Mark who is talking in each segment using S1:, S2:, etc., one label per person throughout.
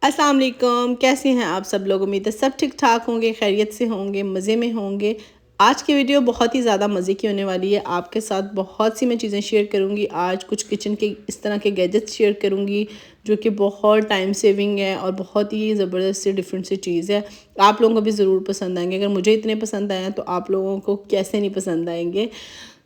S1: अस्सलाम वालेकुम, कैसे हैं आप सब लोग। उम्मीद है सब ठीक ठाक होंगे, खैरियत से होंगे, मज़े में होंगे। आज की वीडियो बहुत ही ज़्यादा मज़े की होने वाली है। आपके साथ बहुत सी मैं चीज़ें शेयर करूंगी। आज कुछ किचन के इस तरह के गैजेट्स शेयर करूंगी जो कि बहुत टाइम सेविंग है और बहुत ही ज़बरदस्त सी डिफरेंट सी चीज़ है। आप लोगों को भी ज़रूर पसंद आएंगे। अगर मुझे इतने पसंद आए हैं तो आप लोगों को कैसे नहीं पसंद आएंगे।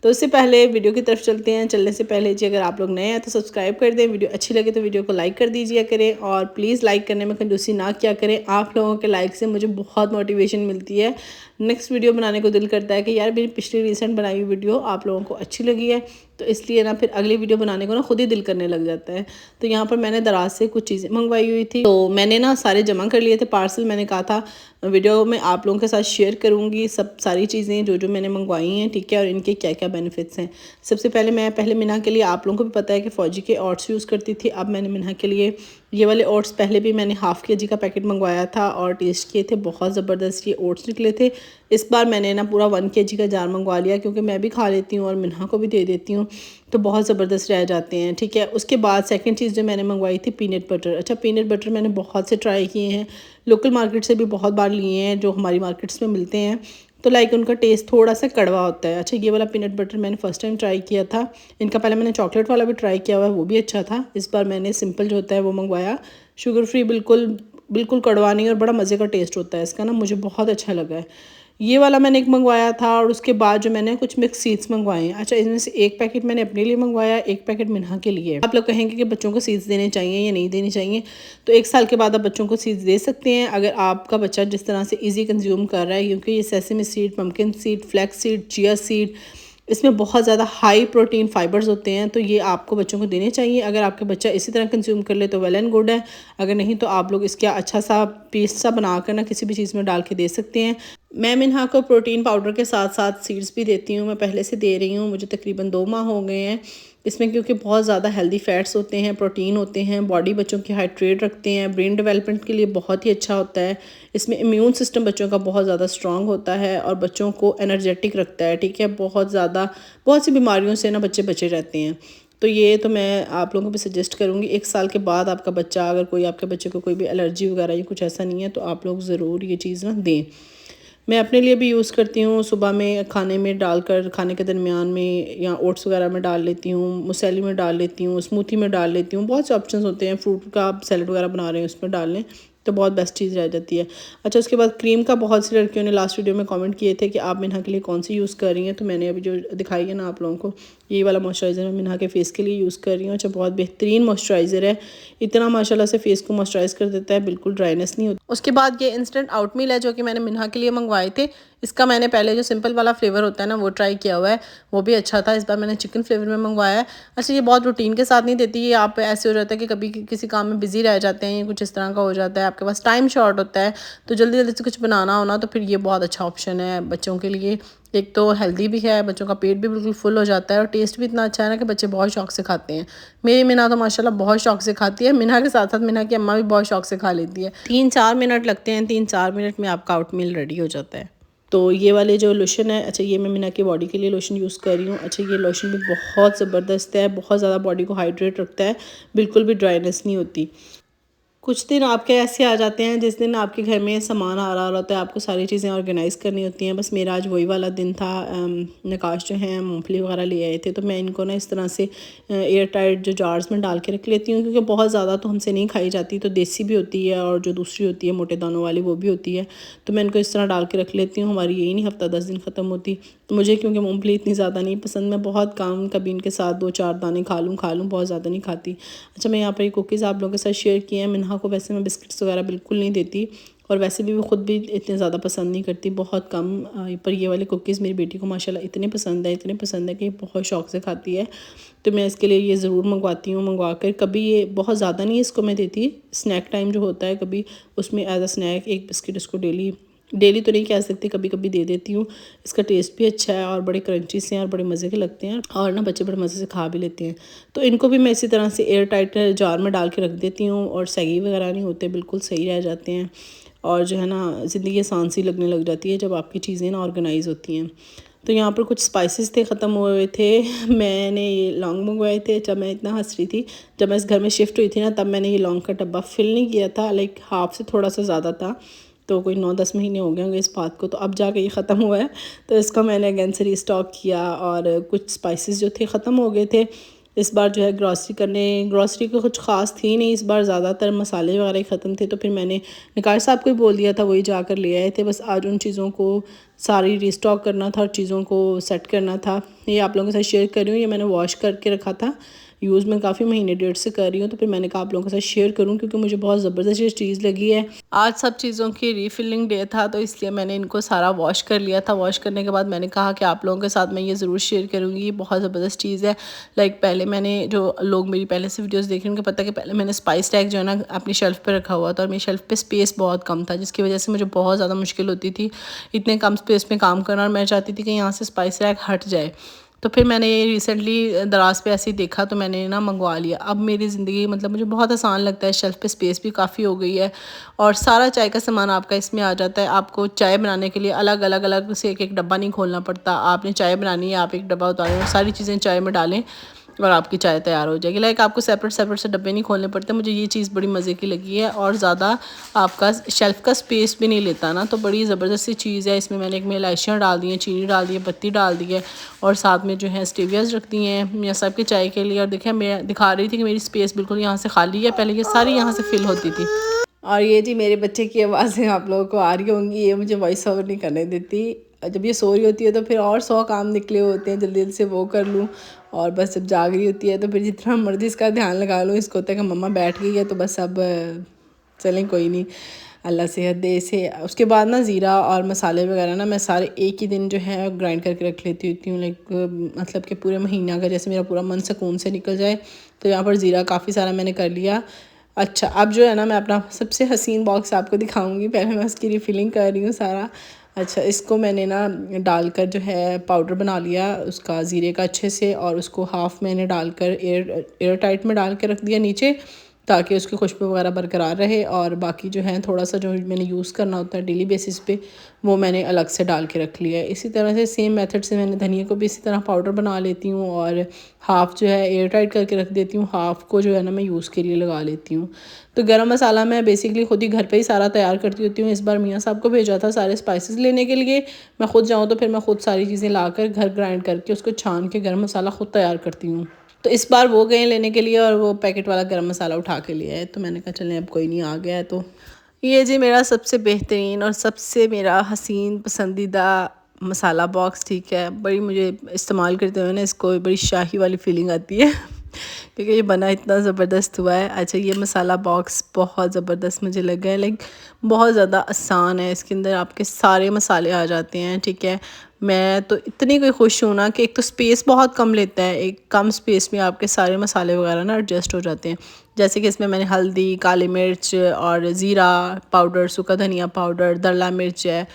S1: तो उससे पहले वीडियो की तरफ चलते हैं। चलने से पहले जी अगर आप लोग नए हैं तो सब्सक्राइब कर दें, वीडियो अच्छी लगे तो वीडियो को लाइक कर दीजिए करें और प्लीज़ लाइक करने में कंजूसी ना किया करें। आप लोगों के लाइक से मुझे बहुत मोटिवेशन मिलती है, नेक्स्ट वीडियो बनाने को दिल करता है कि यार मेरी पिछली रिसेंट बनाई हुई वीडियो आप लोगों को अच्छी लगी है, तो इसलिए ना फिर अगली वीडियो बनाने को ना खुद ही दिल करने लग जाता है। तो यहाँ पर मैंने दराज से कुछ चीज़ें मंगवाई हुई थी, तो मैंने ना सारे जमा कर लिए थे पार्सल। मैंने कहा था वीडियो में आप लोगों के साथ शेयर करूँगी सब सारी चीज़ें जो जो मैंने मंगवाई हैं, ठीक है, और इनके क्या क्या बेनिफिट्स हैं। सबसे पहले मिन्हा के लिए, आप लोगों को भी पता है कि फ़ौजी के ओट्स यूज़ करती थी। अब मैंने मिन्हा के लिए ये वाले ओट्स, पहले भी मैंने हाफ़ केजी का पैकेट मंगवाया था और टेस्ट किए थे, बहुत ज़बरदस्त ये ओट्स निकले थे। इस बार मैंने ना पूरा 1 केजी का जार मंगवा लिया क्योंकि मैं भी खा लेती हूँ और मिन्हा को भी दे देती हूँ, तो बहुत ज़बरदस्त रह जाते हैं, ठीक है। उसके बाद सेकंड चीज़ जो मैंने मंगवाई थी पीनट बटर। अच्छा, पीनट बटर मैंने बहुत से ट्राई किए हैं, लोकल मार्केट से भी बहुत बार लिए हैं जो हमारी मार्केट्स में मिलते हैं, तो लाइक उनका टेस्ट थोड़ा सा कड़वा होता है। अच्छा, ये वाला पीनट बटर मैंने फ़र्स्ट टाइम ट्राई किया था। इनका पहले मैंने चॉकलेट वाला भी ट्राई किया हुआ है, वो भी अच्छा था। इस बार मैंने सिंपल जो होता है वो मंगवाया, शुगर फ्री, बिल्कुल बिल्कुल कड़वा नहीं और बड़ा मज़े का टेस्ट होता है इसका ना, मुझे बहुत अच्छा लगा है। ये वाला मैंने एक मंगवाया था और उसके बाद जो मैंने कुछ मिक्स सीड्स मंगवाए हैं। अच्छा, इसमें से एक पैकेट मैंने अपने लिए मंगवाया, एक पैकेट मिन्हा के लिए। आप लोग कहेंगे कि बच्चों को सीड्स देने चाहिए या नहीं देनी चाहिए, तो 1 साल के बाद आप बच्चों को सीड्स दे सकते हैं अगर आपका बच्चा जिस तरह से ईजी कंज्यूम कर रहा है, क्योंकि ये sesame seed, pumpkin seed, flax seed, chia seed, इसमें बहुत ज़्यादा हाई प्रोटीन फाइबर्स होते हैं, तो ये आपको बच्चों को देने चाहिए। अगर आपके बच्चा इसी तरह कंज्यूम कर ले तो वेल एंड गुड है, अगर नहीं तो आप लोग इसका अच्छा सा पेस्ट सा बना कर ना किसी भी चीज़ में डाल के दे सकते हैं। मैं मिन्हा को प्रोटीन पाउडर के साथ साथ सीड्स भी देती हूँ, मैं पहले से दे रही हूँ, मुझे तकरीबन 2 माह हो गए हैं। इसमें क्योंकि बहुत ज़्यादा हेल्दी फैट्स होते हैं, प्रोटीन होते हैं, बॉडी बच्चों की हाइड्रेट रखते हैं, ब्रेन डेवलपमेंट के लिए बहुत ही अच्छा होता है। इसमें इम्यून सिस्टम बच्चों का बहुत ज़्यादा स्ट्रॉन्ग होता है और बच्चों को एनर्जेटिक रखता है, ठीक है। बहुत सी बीमारियों से ना बच्चे बचे रहते हैं, तो ये तो मैं आप लोगों को भी सजेस्ट करूँगी। 1 साल के बाद आपका बच्चा, अगर कोई आपके बच्चे को कोई भी एलर्जी वगैरह या कुछ ऐसा नहीं है, तो आप लोग ज़रूर ये चीज़ ना दें। मैं अपने लिए भी यूज़ करती हूँ, सुबह में खाने में डालकर, खाने के दरमियान में, या ओट्स वगैरह में डाल लेती हूँ, मुसेली में डाल लेती हूँ, स्मूथी में डाल लेती हूँ। बहुत से ऑप्शंस होते हैं, फ्रूट का आप सैलड वगैरह बना रहे हैं उसमें डाल लें तो बहुत बेस्ट चीज़ रह जाती है। अच्छा, उसके बाद क्रीम का बहुत सी लड़कियों ने लास्ट वीडियो में कमेंट किए थे कि आप मिन्हा के लिए कौन सी यूज़ कर रही हैं, तो मैंने अभी जो दिखाई है ना आप लोगों को, ये वाला मॉइस्चराइज़र मैं मिन्हा के फेस के लिए यूज़ कर रही हूँ। अच्छा, बहुत बेहतरीन मॉइस्चराइज़र है, इतना माशाल्लाह से फेस को मॉइस्चराइज़ कर देता है, बिल्कुल ड्राइनेस नहीं होती। उसके बाद ये इंस्टेंट आउट मील है जो कि मैंने मिन्हा के लिए मंगवाए थे। इसका मैंने पहले जो सिंपल वाला फ्लेवर होता है ना वो ट्राई किया हुआ है, वो भी अच्छा था। इस बार मैंने चिकन फ्लेवर में मंगवाया है। अच्छा, ये बहुत रूटीन के साथ नहीं देती, ये आप ऐसे हो जाता है कि कभी किसी काम में बिजी रह जाते हैं, कुछ इस तरह का हो जाता है, आपके पास टाइम शॉर्ट होता है, तो जल्दी जल्दी से कुछ बनाना हो ना, तो फिर ये बहुत अच्छा ऑप्शन है बच्चों के लिए। एक तो हेल्दी भी है, बच्चों का पेट भी बिल्कुल फुल हो जाता है और टेस्ट भी इतना अच्छा है ना कि बच्चे बहुत शौक से खाते हैं। मेरी मिन्हा तो माशाल्लाह बहुत शौक से खाती है, मिन्हा के साथ साथ मिन्हा की अम्मा भी बहुत शौक से खा लेती है। 3-4 मिनट लगते हैं, 3-4 मिनट में आपका आउट मील रेडी हो जाता है। तो ये वाले जो लोशन है, अच्छा, ये मैं मिन्हा की बॉडी के लिए लोशन यूज़ कर रही हूँ। अच्छा, ये लोशन भी बहुत ज़बरदस्त है, बहुत ज़्यादा बॉडी को हाइड्रेट रखता है, बिल्कुल भी ड्राइनेस नहीं होती। कुछ दिन आपके ऐसे आ जाते हैं जिस दिन आपके घर में सामान आ रहा होता है, आपको सारी चीज़ें ऑर्गेनाइज़ करनी होती हैं। बस मेरा आज वही वाला दिन था। नकाश जो हैं मूंगफली वगैरह ले आए थे, तो मैं इनको ना इस तरह से एयर टाइट जो जार्स में डाल के रख लेती हूँ, क्योंकि बहुत ज़्यादा तो हमसे नहीं खाई जाती, तो देसी भी होती है और जो दूसरी होती है मोटे दानों वाली वो भी होती है, तो मैं इनको इस तरह डाल के रख लेती हूँ। हमारी यही नहीं हफ्ता 10 दिन ख़त्म होती। तो मुझे क्योंकि मूंगफली इतनी ज़्यादा नहीं पसंद, मैं बहुत कम कभी इनके साथ 2-4 दाने खा लूँ, बहुत ज़्यादा नहीं खाती। अच्छा, मैं यहाँ पर ये कुकीज़ आप लोगों के साथ शेयर किए हैं। मिन्हा को वैसे मैं बिस्किट्स वगैरह बिल्कुल नहीं देती और वैसे भी वो ख़ुद भी इतने ज़्यादा पसंद नहीं करती, बहुत कम। पर ये वाले कुकीज़ मेरी बेटी को माशाल्लाह इतने पसंद है कि बहुत शौक़ से खाती है, तो मैं इसके लिए ये ज़रूर मंगवाती हूँ। मंगवा कर कभी, ये बहुत ज़्यादा नहीं इसको मैं देती, स्नैक टाइम जो होता है कभी उसमें एज अ स्नैक एक बिस्किट इसको डेली डेली तो नहीं कह सकती, कभी कभी दे देती हूँ। इसका टेस्ट भी अच्छा है और बड़े क्रंची से हैं और बड़े मज़े के लगते हैं और ना बच्चे बड़े मज़े से खा भी लेते हैं। तो इनको भी मैं इसी तरह से एयर टाइट जार में डाल के रख देती हूँ और सही वगैरह नहीं होते, बिल्कुल सही रह जाते हैं और जो है ना ज़िंदगी आसान सी लगने लग जाती है जब आपकी चीज़ें ना ऑर्गेनाइज़ होती हैं। तो यहाँ पर कुछ स्पाइसेस थे, ख़त्म हुए थे। मैंने ये लौंग मंगवाए थे। जब मैं इतना हंस रही थी, जब मैं इस घर में शिफ्ट हुई थी ना, तब मैंने ये लौंग का डब्बा फिल नहीं किया था, लाइक हाफ से थोड़ा सा ज़्यादा था। तो कोई 9-10 महीने हो गए होंगे इस बात को, तो अब जाके ये ख़त्म हुआ है। तो इसका मैंने अगेन से रीस्टॉक किया और कुछ स्पाइसेस जो थे ख़त्म हो गए थे। इस बार जो है ग्रॉसरी को कुछ ख़ास थी नहीं इस बार, ज़्यादातर मसाले वगैरह ही ख़त्म थे। तो फिर मैंने निकार साहब को ही बोल दिया था, वही जाकर ले आए थे। बस आज उन चीज़ों को सारी रीस्टॉक करना था और चीज़ों को सेट करना था। ये आप लोगों के साथ शेयर कर रही हूँ। ये मैंने वॉश करके रखा था, यूज़ में काफ़ी महीने डेढ़ से कर रही हूँ। तो फिर मैंने कहा आप लोगों के साथ शेयर करूँ, क्योंकि मुझे बहुत ज़बरदस्त ये चीज़ लगी है। आज सब चीज़ों की रीफिलिंग डे था, तो इसलिए मैंने इनको सारा वॉश कर लिया था। वॉश करने के बाद मैंने कहा कि आप लोगों के साथ मैं ये ज़रूर शेयर करूँगी। ये बहुत ज़बरदस्त चीज़ है। लाइक पहले मैंने, जो लोग मेरी पहले से वीडियोज़ देख रहे हैं उनको पता है कि पहले मैंने स्पाइस टैग जो है ना अपनी शेल्फ़ पर रखा हुआ था, और मेरी शेल्फ़ पर स्पेस बहुत कम था, जिसकी वजह से मुझे बहुत ज़्यादा मुश्किल होती थी इतने कम स्पेस में काम करना। और मैं चाहती थी कि यहाँ से स्पाइस रैक हट जाए। तो फिर मैंने ये रिसेंटली दराज पे ऐसे ही देखा, तो मैंने ना मंगवा लिया। अब मेरी ज़िंदगी मतलब मुझे बहुत आसान लगता है। शेल्फ़ पे स्पेस भी काफ़ी हो गई है और सारा चाय का सामान आपका इसमें आ जाता है। आपको चाय बनाने के लिए अलग से एक डब्बा नहीं खोलना पड़ता। आपने चाय बनानी है, आप एक डब्बा उतारें और सारी चीज़ें चाय में डालें और आपकी चाय तैयार हो जाएगी। लाइक आपको सेपरेट से डब्बे नहीं खोलने पड़ते। मुझे ये चीज़ बड़ी मज़े की लगी है और ज़्यादा आपका शेल्फ़ का स्पेस भी नहीं लेता ना, तो बड़ी ज़बरदस्त सी चीज़ है। इसमें मैंने एक में इलायचियाँ डाल दी हैं, चीनी डाल दी है, पत्ती डाल दी है और साथ में जो है स्टेवियाज रख दी हैं मियाँ साहब की चाय के लिए। और देखिए मैं दिखा रही थी कि मेरी स्पेस बिल्कुल यहाँ से खाली है, पहले ये सारी यहाँ से फिल होती थी। और ये जी मेरे बच्चे की आवाज़ें आप लोगों को आ रही होंगी, ये मुझे वॉइस ओवर नहीं करने देती। जब ये सो रही होती है तो फिर और 100 काम निकले होते हैं, जल्दी जल्दी से वो कर लूँ। और बस जब जाग रही होती है तो फिर जितना मर्ज़ी इसका ध्यान लगा लूँ, इसको होता है कि मम्मा बैठ गई है तो बस अब चलें कोई नहीं, अल्लाह सेहत दे इसे। उसके बाद ना ज़ीरा और मसाले वगैरह ना मैं सारे एक ही दिन जो है ग्राइंड करके रख लेती होती हूँ। लाइक मतलब कि पूरे महीना का जैसे मेरा पूरा मन सुकून से निकल जाए। तो यहाँ पर ज़ीरा काफ़ी सारा मैंने कर लिया। अच्छा, अब जो है ना मैं अपना सबसे हसीन बॉक्स आपको दिखाऊंगी। पहले मैं उसकी रिफिलिंग कर रही हूँ सारा। अच्छा, इसको मैंने ना डालकर जो है पाउडर बना लिया उसका ज़ीरे का अच्छे से, और उसको हाफ़ मैंने डालकर एयर टाइट में डाल के रख दिया नीचे, ताकि उसकी खुशबू वगैरह बरकरार रहे। और बाकी जो है थोड़ा सा जो मैंने यूज़ करना होता है डेली बेसिस पे, वो मैंने अलग से डाल के रख लिया है। इसी तरह से सेम मेथड से मैंने धनिया को भी इसी तरह पाउडर बना लेती हूँ और हाफ़ जो है एयर टाइट करके रख देती हूँ, हाफ़ को जो है ना मैं यूज़ के लिए लगा लेती हूँ। तो गरम मसाला मैं बेसिकली खुद ही घर पे ही सारा तैयार करती होती हूँ। इस बार मियाँ साहब को भेजा था सारे स्पाइसेस लेने के लिए। मैं खुद जाऊँ तो फिर मैं खुद सारी चीज़ें लाकर घर ग्राइंड करके उसको छान के गरम मसाला खुद तैयार करती हूँ। तो इस बार वो गए लेने के लिए और वो पैकेट वाला गरम मसाला उठा के लिया है। तो मैंने कहा चलें अब कोई नहीं आ गया है। तो ये जी मेरा सबसे बेहतरीन और सबसे मेरा हसीन पसंदीदा मसाला बॉक्स, ठीक है। बड़ी मुझे इस्तेमाल करते हुए ना इसको बड़ी शाही वाली फीलिंग आती है क्योंकि ये बना इतना ज़बरदस्त हुआ है। अच्छा, ये मसाला बॉक्स बहुत ज़बरदस्त मुझे लगा है। लाइक बहुत ज़्यादा आसान है, इसके अंदर आपके सारे मसाले आ जाते हैं, ठीक है। मैं तो इतनी कोई खुश हूँ ना कि एक तो स्पेस बहुत कम लेता है, एक कम स्पेस में आपके सारे मसाले वगैरह ना एडजस्ट हो जाते हैं। जैसे कि इसमें मैंने हल्दी, काली मिर्च और ज़ीरा पाउडर, सूखा धनिया पाउडर, दरला मिर्च है,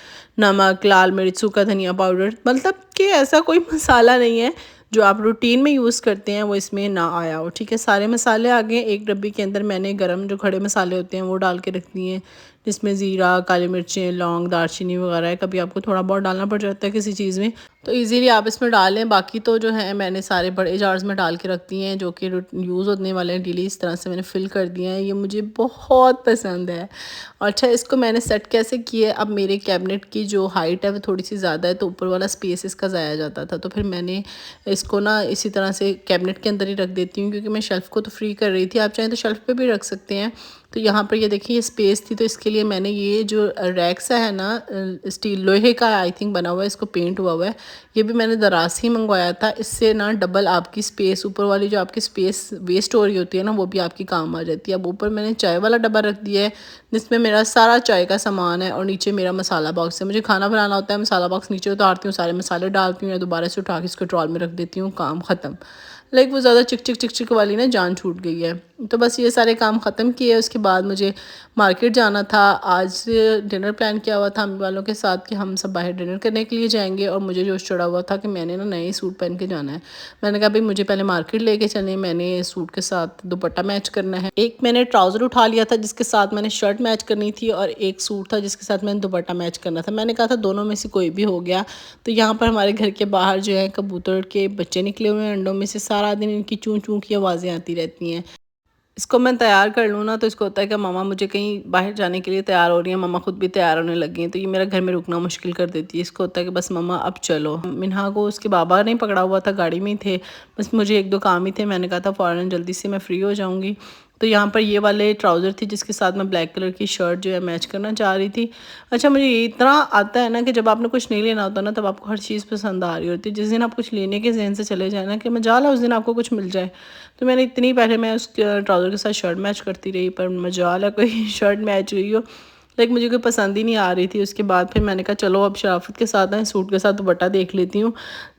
S1: नमक, लाल मिर्च, सूखा धनिया पाउडर, मतलब कि ऐसा कोई मसाला नहीं है जो आप रूटीन में यूज़ करते हैं वो इसमें ना आया हो, ठीक है। सारे मसाले आ गए। एक डब्बी के अंदर मैंने गरम जो खड़े मसाले होते हैं वो डाल के रख दिए, जिसमें ज़ीरा, काली मिर्चें, लौंग, दालचीनी वगैरह है। कभी आपको थोड़ा बहुत डालना पड़ जाता है किसी चीज़ में, तो इजीली आप इसमें डाल लें। बाकी तो जो है मैंने सारे बड़े जार्स में डाल के रख दिए हैं जो कि यूज़ होने वाले हैं डेली। इस तरह से मैंने फिल कर दिया है। ये मुझे बहुत पसंद है। और अच्छा, इसको मैंने सेट कैसे किया है, अब मेरे कैबिनेट की जो हाइट है वो थोड़ी सी ज़्यादा है, तो ऊपर वाला स्पेस इसका ज़ाया जाता था। तो फिर मैंने इसको ना इसी तरह से कैबिनेट के अंदर ही रख देती हूँ, क्योंकि मैं शेल्फ़ को तो फ्री कर रही थी। आप चाहें तो शेल्फ़ पे भी रख सकते हैं। तो यहाँ पर ये देखिए ये स्पेस थी, तो इसके लिए मैंने ये जो रैक्स है ना स्टील लोहे का आई थिंक बना हुआ है, इसको पेंट हुआ हुआ है। ये भी मैंने दराज ही मंगवाया था। इससे ना डबल आपकी स्पेस, ऊपर वाली जो आपकी स्पेस वेस्ट हो रही होती है ना, वो भी आपकी काम आ जाती है। अब ऊपर मैंने चाय वाला डब्बा रख दिया है जिसमें मेरा सारा चाय का सामान है, और नीचे मेरा मसाला बॉक्स है। मुझे खाना बनाना होता है, मसाला बॉक्स नीचे उतारती हूँ, सारे मसाले डालती हूँ या दोबारा से उठा के इसको ड्रॉर में रख देती हूँ, काम ख़त्म। लाइक वो ज़्यादा चिक चिक वाली ना जान छूट गई है। तो बस ये सारे काम ख़त्म किए। उसके बाद मुझे मार्केट जाना था। आज डिनर प्लान किया हुआ था हम वालों के साथ कि हम सब बाहर डिनर करने के लिए जाएंगे, और मुझे जो जोश चढ़ा हुआ था कि मैंने ना नए सूट पहन के जाना है। मैंने कहा भाई मुझे पहले मार्केट लेके चलें, मैंने सूट के साथ दुपट्टा मैच करना है। एक मैंने ट्राउज़र उठा लिया था जिसके साथ मैंने शर्ट मैच करनी थी, और एक सूट था जिसके साथ मैंने दुपट्टा मैच करना था। मैंने कहा था दोनों में से कोई भी हो गया। तो यहाँ पर हमारे घर के बाहर जो है कबूतर के बच्चे निकले हुए हैं अंडों में से, सारा दिन इनकी चूँ चूँ की आवाज़ें आती रहती हैं। इसको मैं तैयार कर लूँ ना तो इसको होता है कि मामा मुझे कहीं बाहर जाने के लिए तैयार हो रही है, मामा खुद भी तैयार होने लगी हैं, तो ये मेरा घर में रुकना मुश्किल कर देती है। इसको होता है कि बस मामा अब चलो। मिन्हा को उसके बाबा ने पकड़ा हुआ था, गाड़ी में ही थे, बस मुझे एक दो काम ही थे। मैंने कहा था फ़ौरन जल्दी से मैं फ़्री हो जाऊँगी। तो यहाँ पर ये वाले ट्राउज़र थी जिसके साथ मैं ब्लैक कलर की शर्ट जो है मैच करना चाह रही थी। अच्छा, मुझे ये इतना आता है ना कि जब आपने कुछ नहीं लेना होता ना तब आपको हर चीज़ पसंद आ रही होती है। जिस दिन आप कुछ लेने के ज़हन से चले जाए ना कि मजाल है उस दिन आपको कुछ मिल जाए। तो मैंने इतनी पहले मैं उस ट्राउज़र के साथ शर्ट मैच करती रही, पर मजाल है कोई शर्ट मैच हुई हो, लेकिन मुझे कोई पसंद ही नहीं आ रही थी। उसके बाद फिर मैंने कहा चलो अब शराफत के साथ ना सूट के साथ दुपट्टा देख लेती हूँ।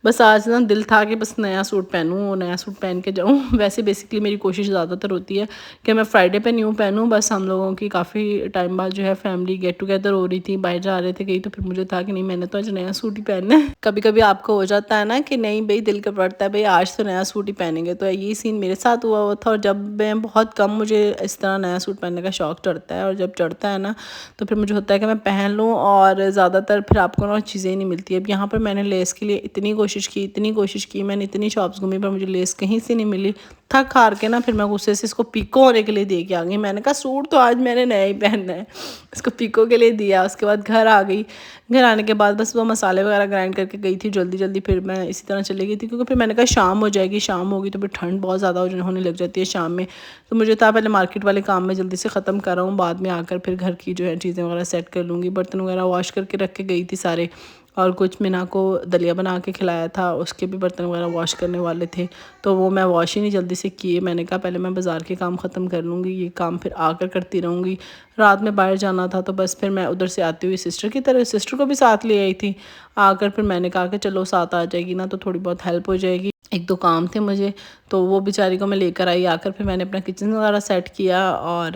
S1: बस आज ना दिल था कि बस नया सूट पहनूँ और नया सूट पहन के जाऊँ। वैसे बेसिकली मेरी कोशिश ज़्यादातर होती है कि मैं फ्राइडे पे न्यू पहनूँ। बस हम लोगों की काफ़ी टाइम बाद जो है फैमिली गेट टुगेदर हो रही थी, बाहर जा रहे थे कहीं, तो फिर मुझे था कि नहीं मैंने तो आज नया सूट ही पहनना है। कभी कभी आपको हो जाता है ना कि नहीं भाई, दिल का पड़ता है भाई आज तो नया सूट ही पहनेंगे। तो ये सीन मेरे साथ हुआ था, और जब मैं बहुत कम मुझे इस तरह नया सूट पहनने का शौक़ चढ़ता है, और जब चढ़ता है ना तो फिर मुझे होता है कि मैं पहन लूँ, और ज़्यादातर फिर आपको ना चीज़ें ही नहीं मिलती। अब यहाँ पर मैंने लेस के लिए इतनी कोशिश की, मैंने इतनी शॉप्स घूमी पर मुझे लेस कहीं से नहीं मिली। थक हार के ना फिर मैं गुस्से से इसको पीको होने के लिए दे के आ गई। मैंने कहा सूट तो आज मैंने नया ही पहनना है, इसको पीको के लिए दिया। उसके बाद घर आ गई। घर आने के बाद बस वो मसाले वगैरह ग्राइंड करके गई थी जल्दी जल्दी, फिर मैं इसी तरह चली गई थी क्योंकि फिर मैंने कहा शाम हो जाएगी, शाम होगी तो फिर ठंड बहुत ज़्यादा होने लग जाती है शाम में। तो मुझे था पहले मार्केट वाले काम में जल्दी से ख़त्म कर रहा हूँ, बाद में आकर फिर घर की जो है चीज़ें वगैरह सेट कर लूँगी। बर्तन वगैरह वॉश करके रख के गई थी सारे, और कुछ मिना को दलिया बना के खिलाया था, उसके भी बर्तन वगैरह वॉश करने वाले थे, तो वो मैं वॉश ही नहीं जल्दी से किए। मैंने कहा पहले मैं बाज़ार के काम ख़त्म कर लूँगी, ये काम फिर आकर करती रहूँगी। रात में बाहर जाना था तो बस फिर मैं उधर से आती हुई सिस्टर को भी साथ ले आई थी। आकर फिर मैंने कहा कि चलो साथ आ जाएगी ना तो थोड़ी बहुत हेल्प हो जाएगी। एक दो काम थे मुझे, तो वो बेचारी को मैं लेकर आई। आकर फिर मैंने अपना किचन वगैरह सेट किया और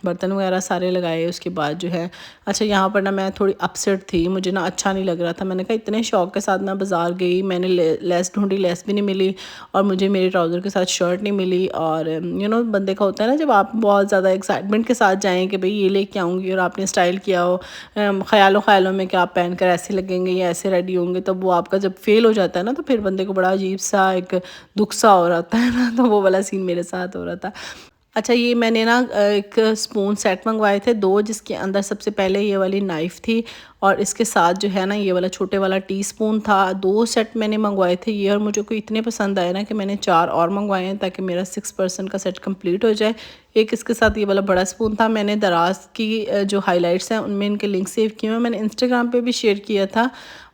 S1: बर्तन वगैरह सारे लगाए। उसके बाद जो है अच्छा यहाँ पर ना मैं थोड़ी अपसेट थी, मुझे ना अच्छा नहीं लग रहा था। मैंने कहा इतने शौक़ के साथ मैं बाज़ार गई, मैंने लेस ढूंढी, लेस भी नहीं मिली, और मुझे मेरे ट्राउज़र के साथ शर्ट नहीं मिली। और बंदे का होता है ना जब आप बहुत ज़्यादा एक्साइटमेंट के साथ जाएँ कि भाई ये लेके आऊँगी, और आपने स्टाइल किया हो ख्यालों में कि आप पहन कर ऐसे लगेंगे या ऐसे रेडी होंगे, तब वो आपका जब फेल हो जाता है ना तो फिर बंदे को बड़ा अजीब सा एक दुख सा हो रहा है ना। तो वो वाला सीन मेरे साथ हो रहा था। अच्छा, ये मैंने ना एक स्पून सेट मंगवाए थे 2, जिसके अंदर सबसे पहले ये वाली नाइफ़ थी, और इसके साथ जो है ना ये वाला छोटे वाला टीस्पून था। 2 सेट मैंने मंगवाए थे ये, और मुझे को इतने पसंद आए ना कि मैंने 4 और मंगवाए हैं ताकि मेरा 6 पर्सन का सेट कंप्लीट हो जाए। एक इसके साथ ये वाला बड़ा स्पून था। मैंने दराज की जो हाइलाइट्स हैं उनमें इनके लिंक सेव किए हुए, मैंने इंस्टाग्राम पे भी शेयर किया था,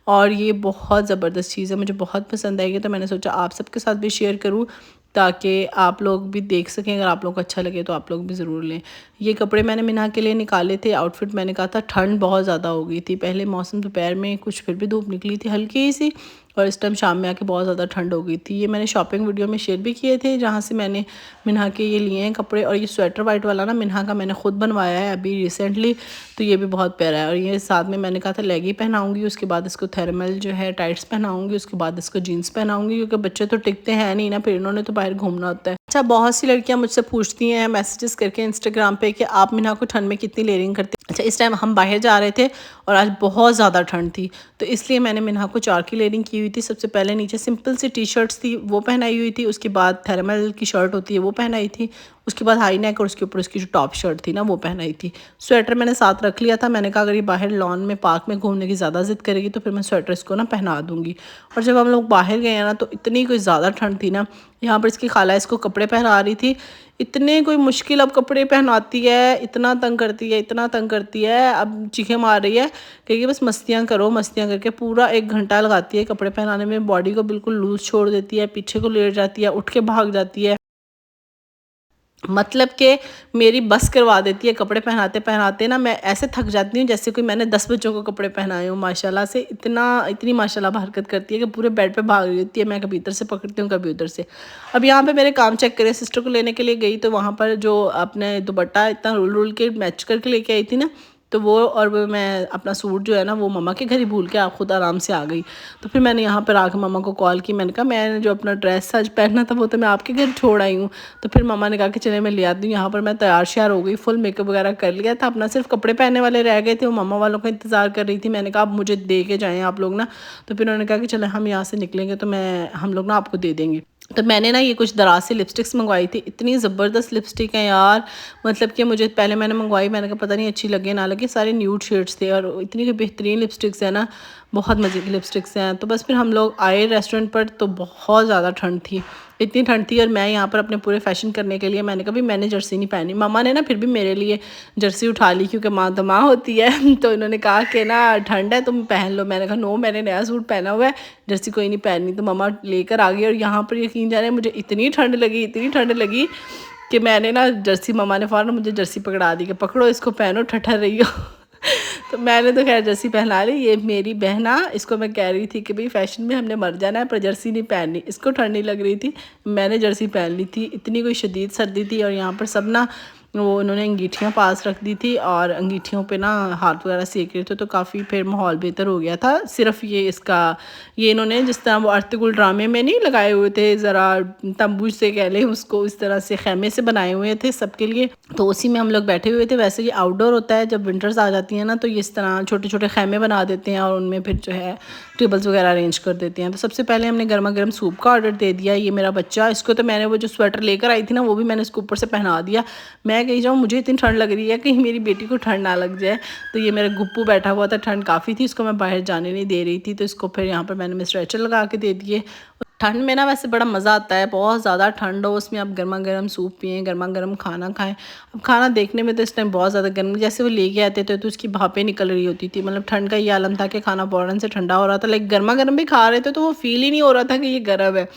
S1: और ये बहुत ज़बरदस्त चीज़ है, मुझे बहुत पसंद आएगी। तो मैंने सोचा आप सबके साथ भी शेयर करूँ ताकि आप लोग भी देख सकें, अगर आप लोगों को अच्छा लगे तो आप लोग भी ज़रूर लें। ये कपड़े मैंने मिना के लिए निकाले थे। आउटफिट मैंने कहा था ठंड बहुत ज़्यादा हो गई थी, पहले मौसम दोपहर में कुछ फिर भी धूप निकली थी हल्की ही सी, और इस टाइम शाम में आके बहुत ज़्यादा ठंड हो गई थी। ये मैंने शॉपिंग वीडियो में शेयर भी किए थे जहाँ से मैंने मिन्हा के ये लिए हैं कपड़े। और ये स्वेटर वाइट वाला ना मिन्हा का मैंने ख़ुद बनवाया है अभी रिसेंटली, तो ये भी बहुत प्यारा है। और ये साथ में मैंने कहा था लेगी पहनाऊँगी, उसके बाद इसको थर्मल जो है टाइट्स पहनाऊँगी, उसके बाद इसको जीन्स पहनाऊँगी, क्योंकि बच्चे तो टिकते हैं नहीं ना, फिर इन्होंने तो बाहर घूमना होता है। अच्छा, बहुत सी लड़कियां मुझसे पूछती हैं मैसेजेस करके इंस्टाग्राम पे कि आप मिन्हा को ठंड में कितनी लेयरिंग करती हैं। अच्छा, इस टाइम हम बाहर जा रहे थे और आज बहुत ज़्यादा ठंड थी, तो इसलिए मैंने मिन्हा को 4 की लेयरिंग की हुई थी। सबसे पहले नीचे सिंपल सी टी शर्ट्स थी वो पहनाई हुई थी, उसके बाद थर्मल की शर्ट होती है वो पहनाई थी, उसके बाद हाई नेक और उसके ऊपर उसकी जो टॉप शर्ट थी ना वो पहनाई थी। स्वेटर मैंने साथ रख लिया था, मैंने कहा अगर ये बाहर लॉन में पार्क में घूमने की ज़्यादा ज़िद करेगी तो फिर मैं स्वेटर इसको ना पहना दूँगी। और जब हम लोग बाहर गए हैं ना तो इतनी कोई ज़्यादा ठंड थी ना, यहाँ पर इसकी खाला इसको कपड़े पहना रही थी, इतने कोई मुश्किल अब कपड़े पहनाती है, इतना तंग करती है, इतना तंग करती है, अब चीखें मार रही है कि बस मस्तियाँ करो। मस्तियाँ करके पूरा 1 घंटा लगाती है कपड़े पहनाने में, बॉडी को बिल्कुल लूज़ छोड़ देती है, पीछे को लेट जाती है, उठ के भाग जाती है, मतलब कि मेरी बस करवा देती है। कपड़े पहनाते पहनाते ना मैं ऐसे थक जाती हूँ जैसे कोई मैंने 10 बच्चों को कपड़े पहनाए हो माशाल्लाह से। इतनी माशाल्लाह हरकत करती है कि पूरे बेड पे भाग रही होती है, मैं कभी इधर से पकड़ती हूँ कभी उधर से। अब यहाँ पे मेरे काम चेक करें, सिस्टर को लेने के लिए गई तो वहाँ पर जो अपने दुपट्टा इतना रुल के मैच करके लेके आई थी ना, तो वो और वो मैं अपना सूट जो है ना वो मम्मा के घर ही भूल के आप खुद आराम से आ गई। तो फिर मैंने यहाँ पर आकर मम्मा को कॉल की, मैंने कहा मैंने जो अपना ड्रेस आज पहनना था वो तो मैं आपके घर छोड़ आई हूँ। तो फिर मम्मा ने कहा कि चले मैं ले आती हूँ। यहाँ पर मैं तैयार श्यार हो गई, फुल मेकअप वगैरह कर लिया था अपना, सिर्फ कपड़े पहनने वाले रह गए थे, वो मम्मा वालों का इंतज़ार कर रही थी। मैंने कहा आप मुझे दे के जाएँ आप लोग ना। तो फिर उन्होंने कहा कि चले हम यहाँ से निकलेंगे तो हम लोग ना आपको दे देंगे। तो मैंने ना ये कुछ दराज से लिपस्टिक्स मंगवाई थी, इतनी ज़बरदस्त लिपस्टिक है यार, मतलब कि मुझे पहले मैंने मंगवाई, मैंने कहा पता नहीं अच्छी लगे ना लगे, सारे न्यूड शेड्स थे और इतनी बेहतरीन लिपस्टिक्स है ना, बहुत मज़े की लिपस्टिक्स हैं। तो बस फिर हम लोग आए रेस्टोरेंट पर, तो बहुत ज़्यादा ठंड थी, इतनी ठंड थी। और मैं यहाँ पर अपने पूरे फैशन करने के लिए मैंने कहा भी मैंने जर्सी नहीं पहनी। मम्मा ने ना फिर भी मेरे लिए जर्सी उठा ली, क्योंकि माँ तो माँ होती है। तो इन्होंने कहा कि ना ठंड है तुम पहन लो। मैंने कहा नो, मैंने नया सूट पहना हुआ है, जर्सी कोई नहीं पहननी। तो मम्मा लेकर आ गई और यहाँ पर यकीन जाने मुझे इतनी ठंड लगी कि मैंने ना जर्सी, मम्मा ने फ़ौरन मुझे जर्सी पकड़ा दी कि पकड़ो इसको पहनो, ठठर रही हो। तो मैंने तो खैर जर्सी पहना ली। ये मेरी बहना, इसको मैं कह रही थी कि भाई फैशन में हमने मर जाना है पर जर्सी नहीं पहननी। इसको ठंड नहीं लग रही थी, मैंने जर्सी पहन ली थी। इतनी कोई शदीद सर्दी थी और यहाँ पर सब ना वो उन्होंने अंगीठियाँ पास रख दी थी और अंगीठियों पे ना हाथ वगैरह सेक रहे थे, तो काफ़ी फिर माहौल बेहतर हो गया था। सिर्फ ये इन्होंने जिस तरह वो अर्तुगरुल ड्रामे में नहीं लगाए हुए थे, ज़रा तंबू से कह लें उसको, इस तरह से खैमे से बनाए हुए थे सबके लिए, तो उसी में हम लोग बैठे हुए थे। वैसे ये आउटडोर होता है, जब विंटर्स आ जाती हैं ना तो ये इस तरह छोटे छोटे खैमे बना देते हैं और उनमें फिर जो है टेबल्स वगैरह अरेंज कर देते हैं। तो सबसे पहले हमने गर्मा गर्म सूप का ऑर्डर दे दिया। ये मेरा बच्चा, इसको तो मैंने वो जो स्वेटर लेकर आई थी ना वो भी मैंने इसको ऊपर से पहना दिया। मैं कही जाऊँ मुझे इतनी ठंड लग रही है कहीं मेरी बेटी को ठंड ना लग जाए। तो ये मेरा गुप्पू बैठा हुआ था, ठंड काफ़ी थी, इसको मैं बाहर जाने नहीं दे रही थी, तो इसको फिर यहाँ पर मैंने स्ट्रेचर लगा के दे दिए। ठंड में ना वैसे बड़ा मज़ा आता है, बहुत ज़्यादा ठंड हो उसमें आप गर्मा गर्म सूप पिएँ, गर्मा गर्म खाना खाएं। अब खाना देखने में तो इस टाइम बहुत ज़्यादा गर्म, जैसे वो लेके आते थे तो उसकी भापें निकल रही होती थी, मतलब ठंड का ये आलम था कि खाना फ़ौरन से ठंडा हो रहा था। लाइक गर्मा गर्म भी खा रहे थे तो वो फील ही नहीं हो रहा था कि ये गर्म है।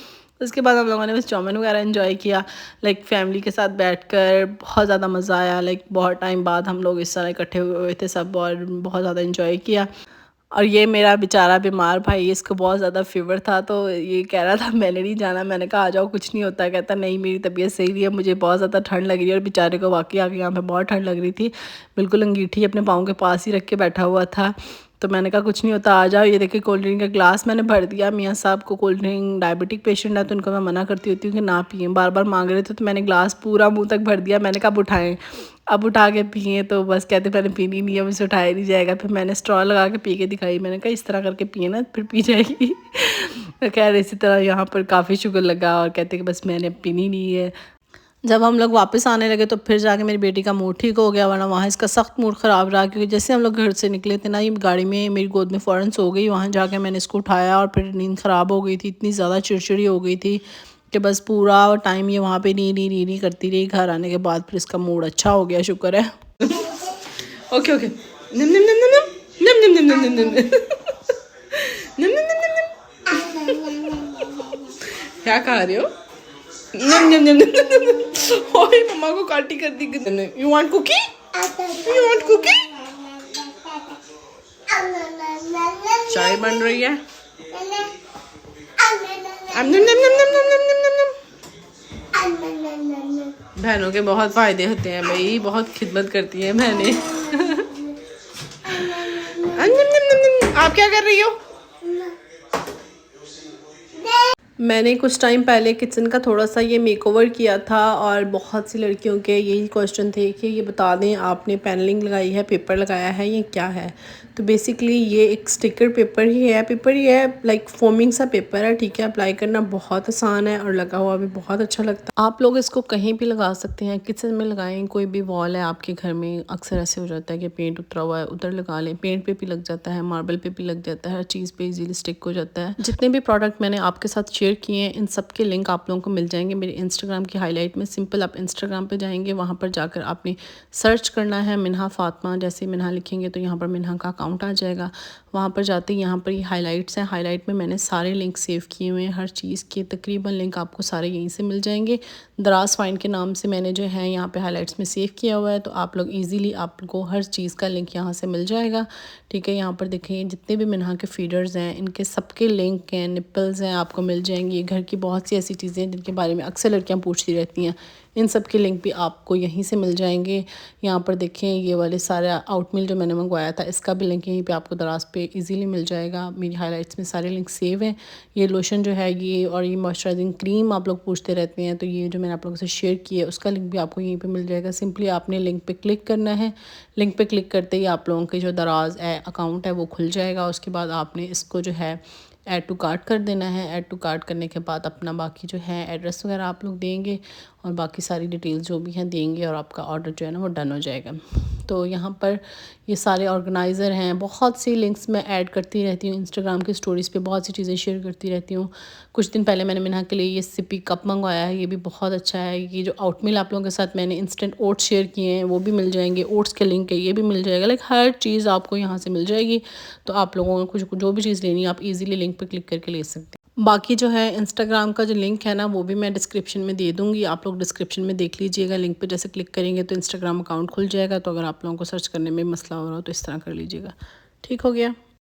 S1: उसके बाद हम लोगों ने बस चाउमीन वगैरह एंजॉय किया, लाइक फैमिली के साथ बैठकर बहुत ज़्यादा मज़ा आया। लाइक बहुत टाइम बाद हम लोग इस तरह इकट्ठे हुए थे सब और बहुत ज़्यादा एंजॉय किया। और ये मेरा बेचारा बीमार भाई, इसको बहुत ज़्यादा फीवर था तो ये कह रहा था मैंने नहीं जाना। मैंने कहा आ जाओ कुछ नहीं होता, कहता नहीं मेरी तबीयत सही नहीं है, मुझे बहुत ज़्यादा ठंड लग रही है। और बेचारे को वाकई आके यहाँ पे बहुत ठंड लग रही थी, बिल्कुल अंगीठी अपने पाँव के पास ही रख के बैठा हुआ था। तो मैंने कहा कुछ नहीं होता आ जाओ। ये देखिए कोल्ड ड्रिंक का ग्लास मैंने भर दिया। मियाँ साहब को कोल्ड ड्रिंक, डायबिटिक पेशेंट है तो उनको मैं मना करती होती हूँ कि ना पिए, बार बार मांग रहे थे तो मैंने ग्लास पूरा मुंह तक भर दिया। मैंने कहा अब उठाएं, अब उठा के पिए तो बस कहते मैंने पीनी नहीं है, मुझसे उठाया नहीं जाएगा। फिर मैंने स्ट्रॉ लगा के पी के दिखाई, मैंने कहा इस तरह करके पिए ना फिर पी जाएगी। तो खैर इसी तरह यहाँ पर काफ़ी शुगर लगा और कहते कि बस मैंने पीनी नहीं है। जब हम लोग वापस आने लगे तो फिर जाके मेरी बेटी का मूड ठीक हो गया, वरना वहाँ इसका सख्त मूड ख़राब रहा, क्योंकि जैसे हम लोग घर से निकले थे ना ये गाड़ी में मेरी गोद में फ़ौरन सो गई। वहाँ जाके मैंने इसको उठाया और फिर नींद ख़राब हो गई थी, इतनी ज़्यादा चिड़चिड़ी हो गई थी कि बस पूरा टाइम ये वहाँ पे नी करती रही। घर आने के बाद फिर इसका मूड अच्छा हो गया, शुक्र है। ओके ओके, निम निम निम निम निम निम निम निम निम निम निम निम निम, क्या खा रहे हो? नम नम नम नम। ओए मम्मा को काटी कर दी। You want cookie? You want cookie? चाय बन रही है। बहनों के बहुत फायदे होते हैं भाई, बहुत खिदमत करती हैं बहनें। आप क्या कर रही हो? मैंने कुछ टाइम पहले किचन का थोड़ा सा ये मेकओवर किया था और बहुत सी लड़कियों के यही क्वेश्चन थे कि ये बता दें आपने पैनलिंग लगाई है, पेपर लगाया है, ये क्या है। तो बेसिकली ये एक स्टिकर पेपर ही है। पेपर ही है, लाइक फोमिंग सा पेपर है, ठीक है। अप्लाई करना बहुत आसान है और लगा हुआ भी बहुत अच्छा लगता है। आप लोग इसको कहीं भी लगा सकते हैं, किचन में लगाएं, कोई भी वॉल है आपके घर में, अक्सर ऐसे हो जाता है कि पेंट उतरा हुआ है उधर लगा लें, पेंट पे भी लग जाता है, मार्बल पे भी लग जाता है, हर चीज़ पे इजीली स्टिक हो जाता है। जितने भी प्रोडक्ट मैंने आपके साथ शेयर किए हैं इन सब के लिंक आप लोगों को मिल जाएंगे मेरे इंस्टाग्राम की हाईलाइट में। सिंपल आप इंस्टाग्राम पे जाएंगे, वहाँ पर जाकर आपने सर्च करना है मिन्हा फातिमा। जैसे मिन्हा लिखेंगे तो यहाँ पर मिन्हा का अकाउंट आ जाएगा। वहाँ पर जाते ही यहाँ पर ये हाईलाइट्स हैं, हाईलाइट में मैंने सारे लिंक सेव किए हुए हैं, हर चीज़ के तकरीबन लिंक आपको सारे यहीं से मिल जाएंगे। दराज फाइंड के नाम से मैंने जो है यहाँ पे हाईलाइट्स में सेव किया हुआ है, तो आप लोग इजीली आपको हर चीज़ का लिंक यहाँ से मिल जाएगा, ठीक है। यहाँ पर देखिए जितने भी मिन्हा के फीडर्स हैं इनके सबके लिंक हैं, निप्पल्स हैं, आपको मिल जाएंगी। घर की बहुत सी ऐसी चीज़ें हैं जिनके बारे में अक्सर लड़कियाँ पूछती रहती हैं, इन सब के लिंक भी आपको यहीं से मिल जाएंगे। यहाँ पर देखें ये वाले सारे आउट मील जो मैंने मंगवाया था इसका भी लिंक यहीं पे आपको दराज पे इजीली मिल जाएगा। मेरी हाइलाइट्स में सारे लिंक सेव हैं। ये लोशन जो है ये और ये मॉइस्चराइजिंग क्रीम आप लोग पूछते रहते हैं, तो ये जो मैंने आप लोगों से शेयर किया है उसका लिंक भी आपको यहीं पे मिल जाएगा। सिंपली आपने लिंक पे क्लिक करना है। लिंक पे क्लिक करते ही आप लोगों के जो दराज अकाउंट है वो खुल जाएगा। उसके बाद आपने इसको जो है ऐड टू कार्ट कर देना है। ऐड टू कार्ट करने के बाद अपना बाकी जो है एड्रेस वगैरह आप लोग देंगे और बाकी सारी डिटेल्स जो भी हैं देंगे और आपका ऑर्डर जो है ना वो डन हो जाएगा। तो यहाँ पर ये सारे ऑर्गेनाइज़र हैं, बहुत सी लिंक्स मैं ऐड करती रहती हूँ। इंस्टाग्राम की स्टोरीज़ पे बहुत सी चीज़ें शेयर करती रहती हूँ। कुछ दिन पहले मैंने मिन्हा के लिए ये सिपी कप मंगवाया है, ये भी बहुत अच्छा है। ये जो आउटमील आप लोगों के साथ मैंने इंस्टेंट ओट्स शेयर किए हैं वो भी मिल जाएंगे, ओट्स के लिंक है ये भी मिल जाएगा। लाइक हर चीज़ आपको यहाँ से मिल जाएगी। तो आप लोगों को कुछ जो भी चीज़ लेनी है आप ईज़िली लिंक पर क्लिक करके ले सकते हैं। बाकी जो है इंस्टाग्राम का जो लिंक है ना वो भी मैं डिस्क्रिप्शन में दे दूँगी, आप लोग डिस्क्रिप्शन में देख लीजिएगा। लिंक पे जैसे क्लिक करेंगे तो इंस्टाग्राम अकाउंट खुल जाएगा। तो अगर आप लोगों को सर्च करने में मसला हो रहा हो तो इस तरह कर लीजिएगा। ठीक हो गया।